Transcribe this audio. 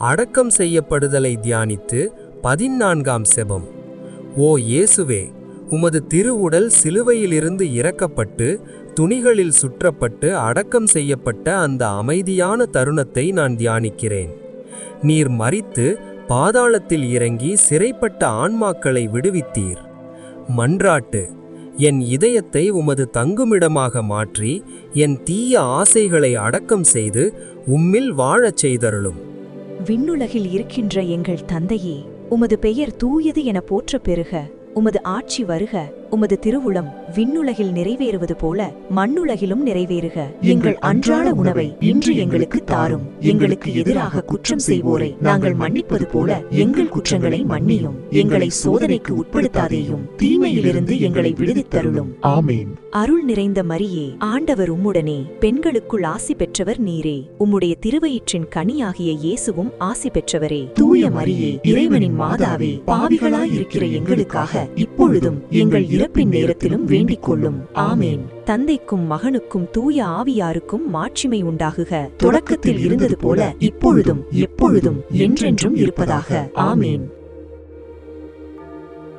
அடக்கம் செய்யப்படுதலை தியானித்து 14ஆம் செபம். ஓ இயேசுவே, உமது திருவுடல் சிலுவையிலிருந்து இறக்கப்பட்டு துணிகளில் சுற்றப்பட்டு அடக்கம் செய்யப்பட்ட அந்த அமைதியான தருணத்தை நான் தியானிக்கிறேன். நீர் மரித்து பாதாளத்தில் இறங்கி சிறைப்பட்ட ஆன்மாக்களை விடுவித்தீர். மன்றாட்டு: என் இதயத்தை உமது தங்குமிடமாக மாற்றி என் தீய ஆசைகளை அடக்கம் செய்து உம்மில் வாழச் செய்தருளும். விண்ணுலகில் இருக்கின்ற எங்கள் தந்தையே, உமது பெயர் தூயது என போற்ற பெறுக. உமது ஆட்சி வருக. உமது திருவுளம் விண்ணுலகில் நிறைவேறுவது போல மண்ணுலகிலும் நிறைவேறுக. எங்கள் அன்றாட உணவை இன்று எங்களுக்கு தாரும். எங்களுக்கு எதிராக குற்றம் செய்வோரை நாங்கள் மன்னிப்பது போல எங்கள் குற்றங்களை மன்னியும். எங்களை சோதனைக்கு உட்படுத்தாதேயும், தீமையிலிருந்து எங்களை விடுவித்தருளும். ஆமென். அருள் நிறைந்த மரியே, ஆண்டவர் உம்முடனே, பெண்களுக்குள் ஆசி பெற்றவர் நீரே. உம்முடைய திருவயிற்றின் கனியாகிய இயேசுவும் ஆசி பெற்றவரே. தூய மரியே, இறைவனின் மாதாவே, பாவிகளாயிருக்கிற எங்களுக்காக இப்பொழுதும் எங்கள் இறப்பின் நேரத்திலும் வேண்டிக் கொள்ளும். ஆமேன். தந்தைக்கும் மகனுக்கும் தூய ஆவியாருக்கும் மாட்சிமை உண்டாகுக. தொடக்கத்தில் இருந்தது போல இப்பொழுதும் எப்பொழுதும் என்றென்றும் இருப்பதாக. ஆமேன்.